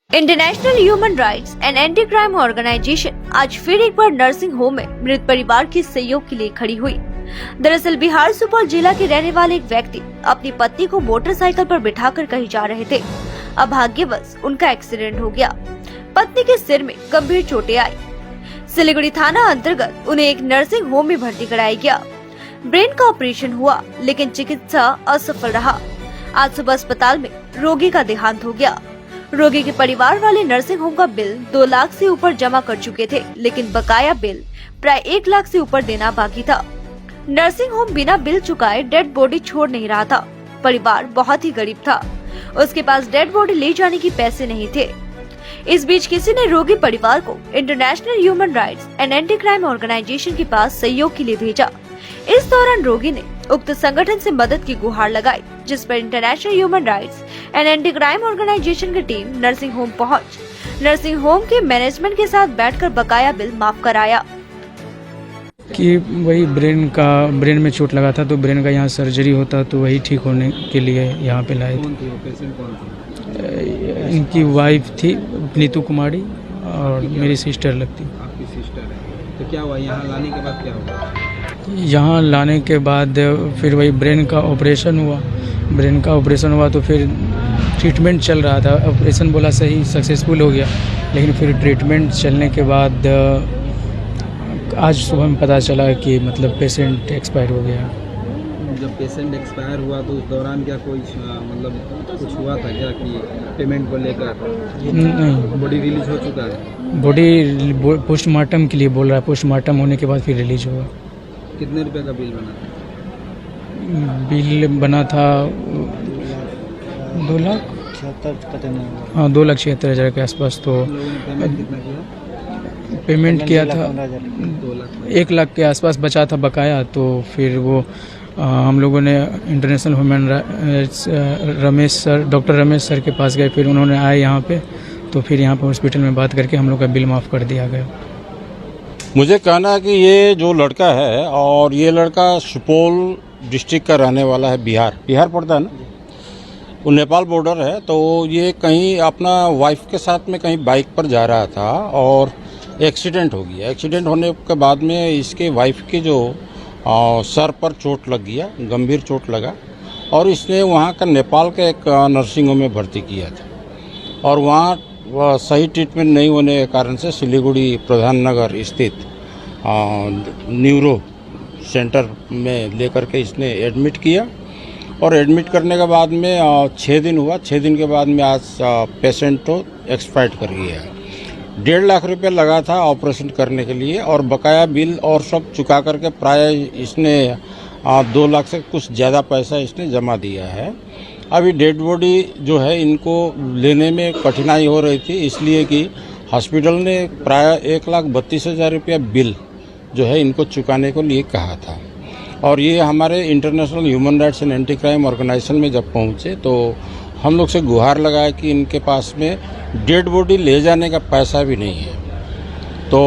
International human rights and anti crime organisation आज फिर एक बार नर्सिंग होम में मृत परिवार के सहयोग के लिए खड़ी हुई। दरअसल बिहार सुपौल जिला के रहने वाले एक व्यक्ति अपनी पत्नी को मोटरसाइकिल पर बिठाकर कहीं जा रहे थे। अभाग्यवश उनका एक्सीडेंट हो गया। पत्नी के सिर में गंभीर चोटें आई। सिलीगुड़ी थाना अंतर्गत उन्हें एक नर्सिंग होम में भर्ती कराया गया। ब्रेन का ऑपरेशन हुआ, लेकिन चिकित्सा असफल रहा। आज सुबह अस्पताल में रोगी का देहांत हो गया। रोगी के परिवार वाले नर्सिंग होम का बिल 2 लाख से ऊपर जमा कर चुके थे, लेकिन बकाया बिल प्राय 1 लाख से ऊपर देना बाकी था। नर्सिंग होम बिना बिल चुकाए डेड बॉडी छोड़ नहीं रहा था। परिवार बहुत ही गरीब था, उसके पास डेड बॉडी ले जाने की पैसे नहीं थे। इस बीच किसी ने रोगी परिवार को international human rights and anti crime organisation के पास सहयोग के लिए भेजा। इस दौरान रोगी ने उक्त संगठन से मदद की गुहार लगाई, जिस पर international human rights and anti crime organisation की टीम नर्सिंग होम पहुंच नर्सिंग होम के मैनेजमेंट के साथ बैठकर बकाया बिल माफ कराया। कि वही ब्रेन में चोट लगा था, तो ब्रेन का यहाँ सर्जरी होता, तो वही ठीक होने के लिए यहाँ पे लाए थे। इनकी वाइफ थी नीतू कुमारी और मेरी सिस्टर लगती। आपकी सिस्टर है, तो क्या हुआ यहाँ लाने के बाद? क्या हुआ यहाँ लाने के बाद फिर वही ब्रेन का ऑपरेशन हुआ। तो फिर ट्रीटमेंट चल रहा था। ऑपरेशन बोला सही सक्सेसफुल हो गया, लेकिन फिर ट्रीटमेंट चलने के बाद आज सुबह में पता चला कि मतलब पेशेंट एक्सपायर हो गया। जब पेशेंट एक्सपायर हुआ तो उस दौरान क्या कोई मतलब कुछ हुआ था क्या कि पेमेंट को लेकर? नहीं, बॉडी रिलीज हो चुका है। बॉडी पोस्टमार्टम के लिए बोल रहा है। पोस्टमार्टम होने के बाद फिर रिलीज होगा। कितने रुपए का बिल बना था? बिल बना था 2 लाख 2,76,000 के आसपास। तो पेमेंट कितना किया? पेमेंट किया था 2 लाख 1 लाख के आसपास बचा था बकाया। तो फिर वो हम लोगों ने international human rights doctor Ramesh sir के पास गए। फिर उन्होंने आए यहाँ पे, तो फिर यहाँ पे हॉस्पिटल में बात करके हम लोग का बिल माफ़ कर दिया गया। मुझे कहना है कि ये जो लड़का है, और ये लड़का सुपौल डिस्ट्रिक्ट का रहने वाला है। बिहार पड़ता है ना, वो नेपाल बॉर्डर है। तो ये कहीं अपना वाइफ के साथ में कहीं बाइक पर जा रहा था और एक्सीडेंट हो गया। एक्सीडेंट होने के बाद में इसके वाइफ के जो सर पर चोट लग गया, गंभीर चोट लगा, और इसने वहाँ का नेपाल के एक नर्सिंग होम में भर्ती किया था। और वहाँ सही ट्रीटमेंट नहीं होने के कारण से सिलीगुड़ी प्रधान नगर स्थित न्यूरो सेंटर में लेकर के इसने एडमिट किया। और एडमिट करने के बाद में 6 दिन हुआ। 6 दिन के बाद में आज पेशेंट तो एक्सपायर कर गया। 1.5 लाख रुपये लगा था ऑपरेशन करने के लिए, और बकाया बिल और सब चुका करके प्राय इसने 2 लाख से कुछ ज़्यादा पैसा इसने जमा दिया है। अभी डेड बॉडी जो है इनको लेने में कठिनाई हो रही थी, इसलिए कि हॉस्पिटल ने प्राय 1,32,000 रुपया बिल जो है इनको चुकाने को लिए कहा था। और ये हमारे international human rights and anti crime organisation में जब पहुँचे तो हम लोग से गुहार लगाया कि इनके पास में डेड बॉडी ले जाने का पैसा भी नहीं है। तो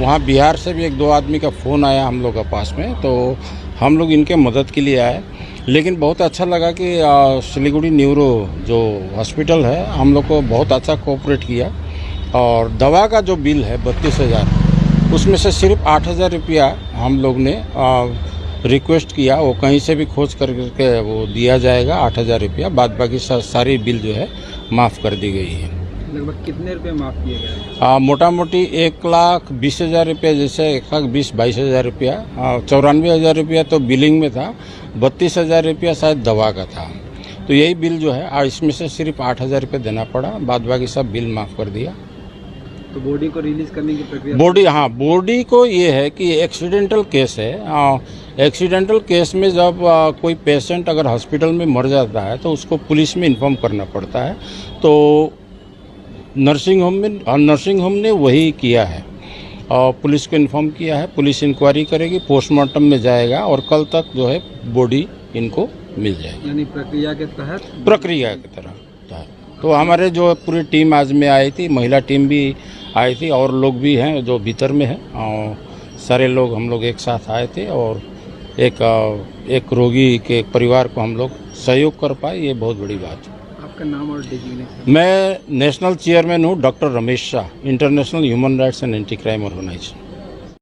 वहाँ बिहार से भी 1-2 आदमी का फ़ोन आया हम लोग के पास में, तो हम लोग इनके मदद के लिए आए। लेकिन बहुत अच्छा लगा कि सिलीगुड़ी न्यूरो जो हॉस्पिटल है हम लोग को बहुत अच्छा कोऑपरेट किया। और दवा का जो बिल है 32,000, उसमें से सिर्फ 8,000 रुपया हम लोग ने रिक्वेस्ट किया, वो कहीं से भी खोज करके वो दिया जाएगा 8,000 रुपया। बाद बाकी सारी बिल जो है माफ़ कर दी गई है। लगभग कितने रुपए माफ़ किए गए? मोटा मोटी 1,20,000 रुपया, जैसे 1,20,000-22,000 रुपया, 94,000 रुपया तो बिलिंग में था, 32,000 रुपया शायद दवा का था। तो यही बिल जो है, इसमें से सिर्फ 8,000 रुपये देना पड़ा, बाद बाकी सब बिल माफ़ कर दिया। तो बॉडी को रिलीज करने की प्रक्रिया? बॉडी को ये है कि एक्सीडेंटल केस है। एक्सीडेंटल केस में जब कोई पेशेंट अगर हॉस्पिटल में मर जाता है तो उसको पुलिस में इन्फॉर्म करना पड़ता है। तो नर्सिंग होम ने वही किया है, और पुलिस को इन्फॉर्म किया है। पुलिस इंक्वायरी करेगी, पोस्टमार्टम में जाएगा, और कल तक जो है बॉडी इनको मिल जाएगी। यानी प्रक्रिया के तरह। तो हमारे जो पूरी टीम आज में आई थी, महिला टीम भी आई थी, और लोग भी हैं जो भीतर में हैं, और सारे लोग हम लोग एक साथ आए थे। और एक रोगी के परिवार को हम लोग सहयोग कर पाए, ये बहुत बड़ी बात है। आपका नाम और डिजिग्नेशन? मैं नेशनल चेयरमैन हूँ doctor Ramesh Shah, international human rights and anti crime organisation.